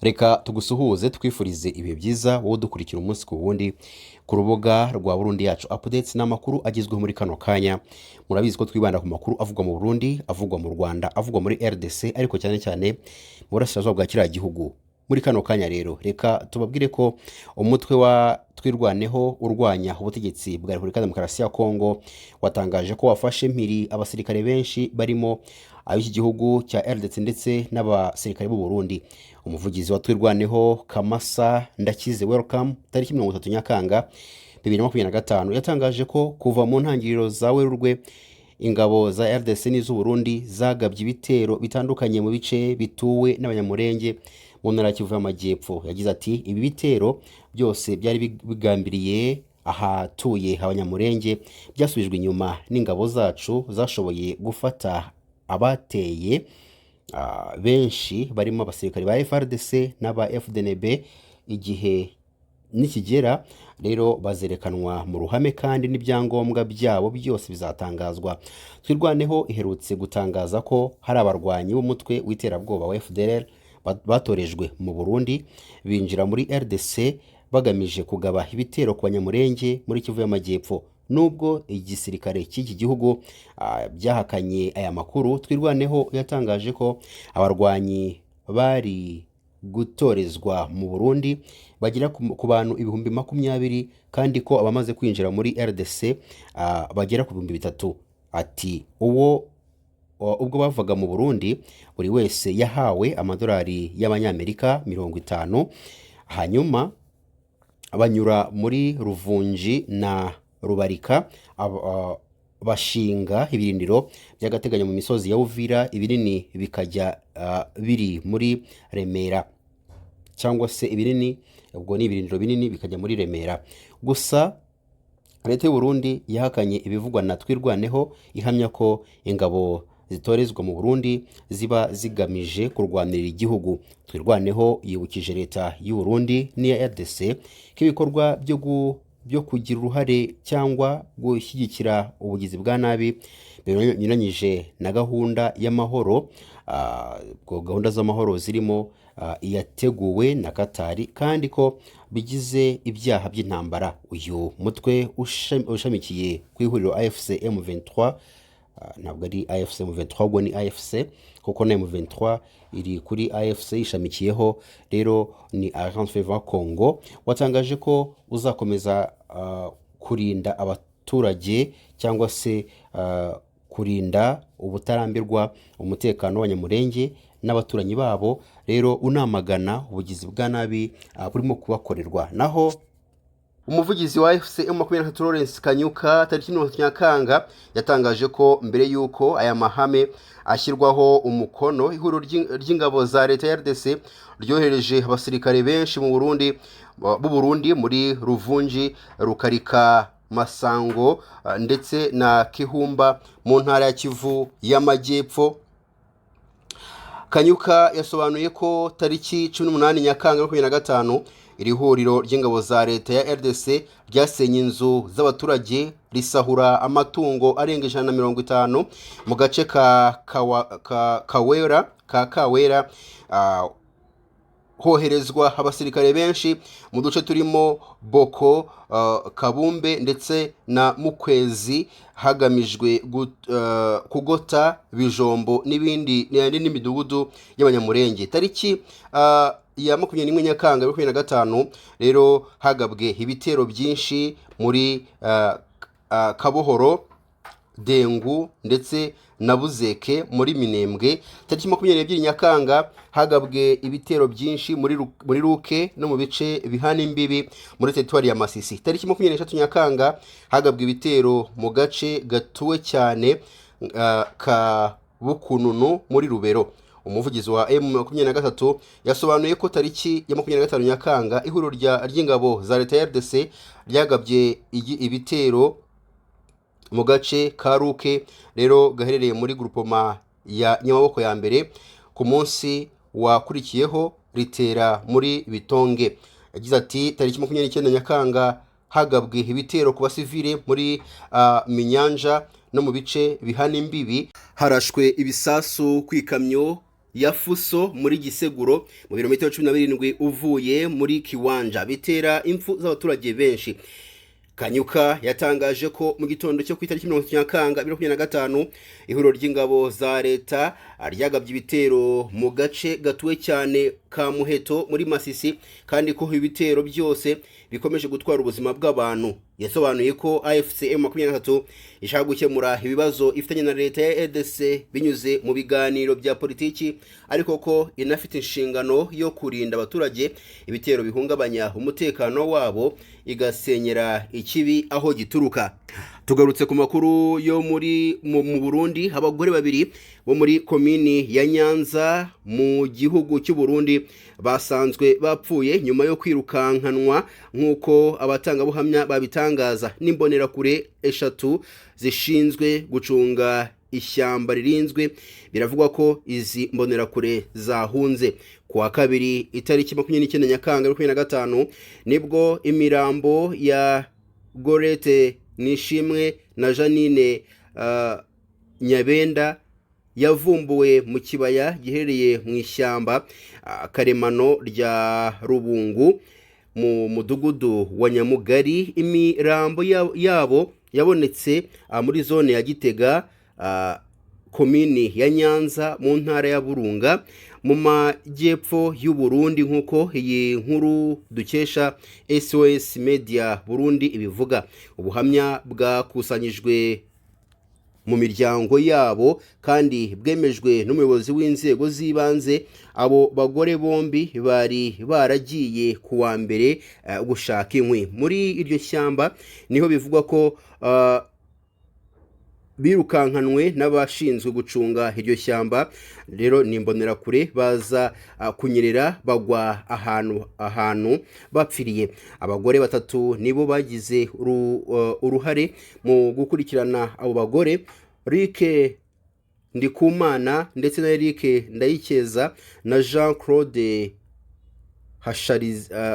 Reka tugusuhuze twifurize ibihe byiza wowe dukurikira umunsi ku wundi ku rubuga rwa Burundi yacu updates n'amakuru agezweho muri kano kanya. Murabizi ko twibanda ku makuru avugwa mu Burundi, avugwa mu Rwanda, avugwa muri RDC, ariko cyane cyane mu burasirazuba bwa kiriya gihugu. Muri kano kanya rero reka tubabwire ko umutwe wa twirwaneho urwanya ubutegetsi bwa Repubulika Demokarasi ya Kongo watangaje ko wafashe mpiri abasirikare benshi barimo ab'iki gihugu cya RDC ndetse n'abasirikare b'u Burundi. Umuvugizi wa twirwaneho Kamasa Ndakize Welcome tariki 30 Nyakanga 2025 yatangaje ko kuva mu ntangiriro za Werurwe ingabo za RDC n'iz'u Burundi zagabye ibitero bitandukanye mu bice bituwe n'abanyamurenge mu ntara ya Kivu y'Amajyepfo. Yagize ati ibi bitero byose byari bigambiriye ahatuye abanyamurenge byasubijwe inyuma n'ingabo zacu zashoboye gufata abateye benshi barimo abasirikare ba FRDC n'aba FDNB. Igihe nikigera rero bazerekanwa mu ruhame kandi n'ibyangombwa byabo byose bizatangazwa. Twirwaneho iherutse gutangaza ko hari abarwanyi b'umutwe w'iterabwoba wa FDLR batorejwe mu Burundi binjira muri RDC bagamije kugaba ibitero ku banyamurenge muri Kivu y'Amajyepfo. Nubwo igisirikare cy'iki gihugu byahakanye aya makuru, twirwaneho yatangaje ko abarwanyi bari gutorezwa mu Burundi bagera ku bantu 20,000 kandi ko abamaze kwinjira muri RDC bagera ku 3,000. Ati ubwo bavaga mu Burundi buri wese yahawe amadolari y'abanyamerika 50, hanyuma banyura muri Ruvunji na Rubarika bashinga ibirindiro by'agateganyo mu misozi ya Uvira, ibinini bikajya biri muri Remera, cyangwa se ibinini ubwo ni ibirindiro binini bikajya muri Remera. Gusa leta y'u Burundi yahakanye ibivugwa na twirwaneho, ihamya ko ingabo zitorezwa mu Burundi ziba zigamije kurwanirira igihugu. Twirwaneho yibukije leta y'u Burundi n'iya RDC k'ibikorwa byo kugira uruhare cyangwa gushyigikira ubugizi bwa nabi binyuranyije na gahunda y'amahoro, gahunda z'amahoro zirimo iyateguwe na Katari, kandi ko bigize ibyaha by'intambara. Uyu mutwe ushamikiye ku ihuriro AFC M23, ntabwo ari AFC M23 ahubwo ni AFC, kuko na M23 iri kuri AFC ishamikiyeho, rero ni Alliance Fleuve Congo, watangaje ko uzakomeza kurinda abaturage cyangwa se kurinda ubutarambirwa umutekano w'abanyamurenge n'abaturanyi babo, rero unamagana ubugizi bwa nabi burimo kubakorerwa. Naho umuvugizi wa AFC M23 Lawrence Kanyuka tariki 30 Nyakanga yatangaje ko mbere yuko aya mahame ashyirwaho umukono, ihuriro ry'ingabo za leta ya RDC ryohereje abasirikare benshi mu Burundi muri Ruvunji, Rukarika, Masango ndetse na Kihumba mu ntara ya Kivu y'Amajyepfo. Kanyuka yasobanuye ko tariki 18 Nyakanga 2025 iri huriro ry'ingabo za leta ya RDC ryasenye inzu z'abaturage, risahura amatungo arenga 150 mu gace ka Kawera. Hoherezwa abasirikare benshi mu duce turimo Boko, Kabumbe ndetse na Mukwezi hagamijwe kugota Bijombo n'indi midugudu y'abanyamurenge. Tariki ya 21 Nyakanga 2025 rero hagabwe ibitero byinshi muri Kabohoro, Dengu ndetse na Buzeke muri Minembwe. Tariki 22 Nyakanga hagabwe ibitero byinshi muri Ruke no mu bice bihana imbibi muri teritwari ya Masisi. Tariki 23 Nyakanga hagabwe ibitero mu gace gatuwe cyane ka Bukununu muri Rubero. Umuvugizi wa M23 yasobanuye ko tariki ya 25 Nyakanga ihuriro ry'ingabo za leta ya RDC ryagabye ibitero mu gace ka Ruke, rero gaherereye muri groupement ya Nyamaboko ya mbere. Ku munsi wakurikiyeho ritera muri Bitonge. Yagize ati tariki 29 Nyakanga hagabwe ibitero ku basivile muri Minyanja no mu bice bihana imbibi, harashwe ibisasu kwikamyo ya Fuso muri Giseguro mu birometero 17 uvuye muri Kiwanja bitera impfu z'abaturage benshi. Kanyuka yatangaje ko mu gitondo cyo ku itariki 30 Nyakanga 2025 ihuriro ry'ingabo za leta ryagabye ibitero mu gace gatuwe cyane ka Muheto muri Masisi, kandi ko ibitero byose bikomeje gutwara ubuzima bw'abantu. Yasobanuye ko AFC M23 ishaka gukemura ibibazo ifitanye na leta ya EDC binyuze mu biganiro bya politiki, ariko ko inafite inshingano yo kurinda abaturage ibitero bihungabanya umutekano wabo, igasenyera ikibi aho gituruka. Tugarutse ku makuru yo mu Burundi. Abagore babiri bo muri komini ya Nyanza mu gihugu cy'u Burundi basanzwe bapfuye nyuma yo kwirukankanwa nk'uko abatangabuhamya babitangaza n'imbonerakure eshatu zishinzwe gucunga ishyamba ririnzwe. Biravugwa ko izi mbonerakure zahunze kuwa kabiri itariki 29 Nyakanga 2025 nibwo imirambo ya Gorete Nishimwe na Janine Nyabenda yavumbuwe mu kibaya giherereye mu ishyamba karemano rya Rubungu mu mudugudu wa Nyamugari. Imirambo yabo yabonetse muri zone ya Gitega, komini ya Nyanza mu ntara ya Burunga mu majyepfo y'u Burundi, nk'uko iyi nkuru dukesha SOS Media Burundi ibivuga. Ubuhamya bwakusanyijwe mu miryango yabo kandi bwemejwe n'umuyobozi w'inzego z'ibanze. Abo bagore bombi bari baragiye kuwa mbere gushaka inkwi muri iryo shyamba. Niho bivugwa ko birukankanwe n'abashinzwe gucunga iryo shyamba. Rero nimbonerakure baza kunyerera bagwa ahantu bapfiriye. Abagore batatu nibo bagize uruhare mu gukurikirana abo bagore: Rike Ndikumana ndetse na Eric Ndayikeza na Jean Claude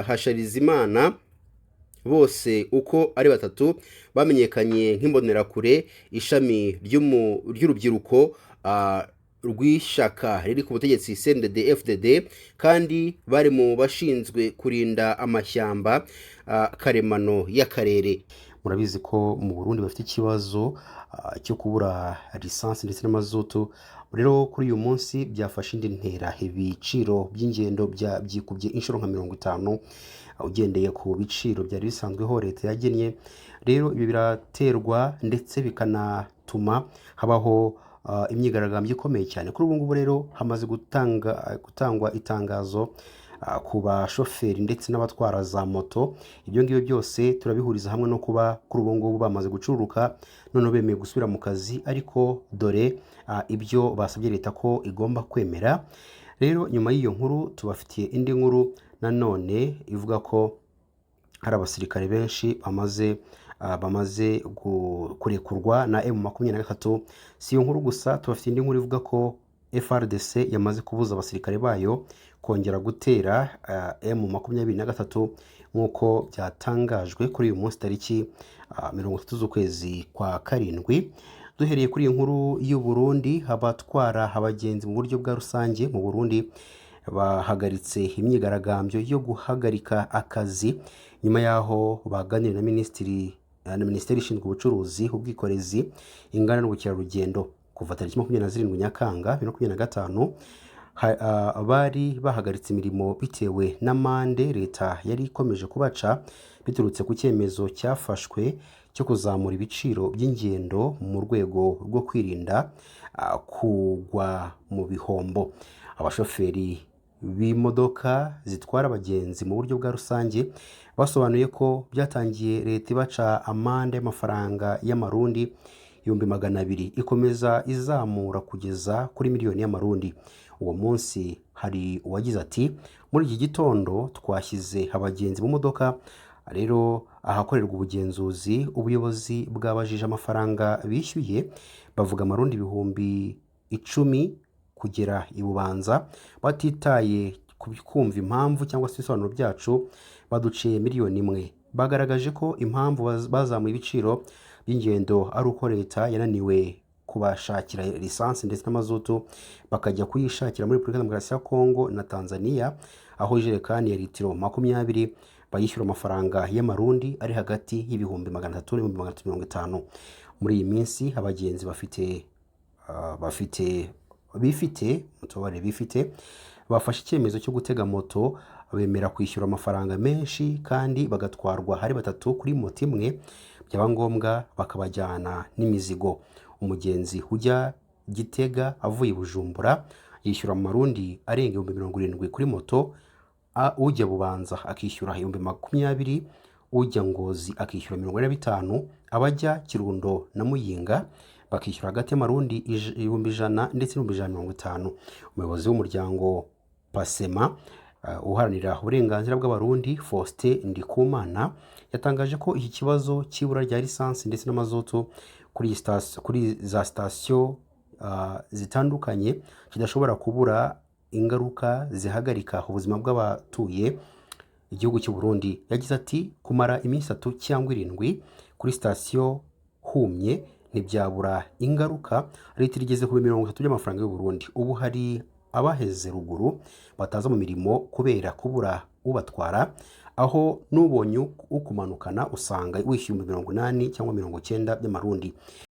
Hasharizimana. Bose uko ari batatu bamenyekanye nk'imbonerakure ishami ry'urubyiruko rw'ishaka riri ku butegetsi CNDD-FDD, kandi bari mu bashinzwe kurinda amashyamba karemano y'akarere. Murabizi ko mu Burundi bafite ikibazo cyo kubura lisansi ndetse n'amazutu. Rero kuri uyu munsi byafashe indi ntera, ibiciro by'ingendo byikubye inshuro nka 50 ugendeye ku biciro byari bisanzweho leta yagennye. Rero ibi biraterwa ndetse bikanatuma habaho imyigaragambyo ikomeye cyane. Kuri ubu ngubu rero hamaze gutangwa itangazo ku bashoferi ndetse n'abatwara za moto. Ibyo ngibyo byose turabihuriza hamwe no kuba kuri ubu ngubu bamaze gucururuka, none bemeye gusubira mu kazi, ariko dore ibyo basabye leta ko igomba kwemera. Rero nyuma y'iyo nkuru tubafitiye indi nkuru nanone ivuga ko hari abasirikare benshi bamaze kurekurwa na M23. Si iyo nkuru gusa, tubafite indi nkuru ivuga ko FRDC yamaze kubuza abasirikare bayo kongera gutera M23 nk'uko byatangajwe kuri uyu munsi tariki 30 z'ukwezi kwa karindwi. Duhereye kuri iyi nkuru y'u Burundi, abatwara abagenzi mu buryo bwa rusange mu Burundi bahagaritse imyigaragambyo yo guhagarika akazi nyuma yaho baganiriye na Minisiteri ishinzwe ubucuruzi, ubwikorezi, inganda n'ubukerarugendo. Kuva tariki 27 Nyakanga 2025 bari bahagaritse imirimo bitewe n'amande leta yari ikomeje kubaca biturutse ku cyemezo cyafashwe cyo kuzamura ibiciro by'ingendo mu rwego rwo kwirinda kugwa mu bihombo. Abashoferi b'imodoka zitwara abagenzi mu buryo bwa rusange basobanuye ko byatangiye leta ibaca amande y'amafaranga y'amarundi 200,000 ikomeza izamura kugeza kuri miliyoni y'amarundi. Uwo munsi hari uwagize ati: muri iki gitondo twashyize abagenzi mu modoka. Rero ahakorerwa ubugenzuzi, ubuyobozi bwabajije amafaranga bishyuye, bavuga amarundi 10,000 kugera i Bubanza. Batitaye kumva impamvu cyangwa se ibisobanuro byacu, baduciye miliyoni 1. Bagaragaje ko impamvu bazamuye ibiciro by'ingendo ari uko leta yananiwe kubashakira lisansi ndetse n'amazutu bakajya kuyishakira muri Repubulika Demokarasi ya Kongo na Tanzania, aho ijerekani ya litiro 20 bayishyura amafaranga y'amarundi ari hagati y'ibihumbi 300 n'ibihumbi 350. Muri iyi minsi abagenzi bifite bafashe icyemezo cyo gutega moto, bemera kwishyura amafaranga menshi kandi bagatwarwa hari batatu kuri moto imwe, byaba ngombwa bakabajyana n'imizigo. Umugenzi ujya Gitega avuye Bujumbura yishyura amarundi arenga 70,000 kuri moto, ujya Bubanza akishyura 20,000, ujya Ngozi akishyura 45, abajya Kirundo na Muyinga bakishyura hagati y'amarundi 100 ndetse n'150. Umuyobozi w'umuryango Pasema uharanira uburenganzira bw'abarundi Faustin Ndikumana yatangaje ko iki kibazo cy'ibura rya lisansi ndetse n'amazutu kuri za sitasiyo zitandukanye kidashobora kubura ingaruka zihagarika ubuzima bw'abatuye igihugu cy'u Burundi. Yagize ati kumara iminsi 3 cyangwa 7 kuri sitasiyo humye ntibyabura ingaruka. Leta igeze ku 30 by'amafaranga y'u Burundi. Ubu hari abaheze ruguru bataza mu mirimo kubera kubura ubatwara, aho n'ubonye ukumanukana usanga wishyuye 80 cyangwa 90 by'amarundi.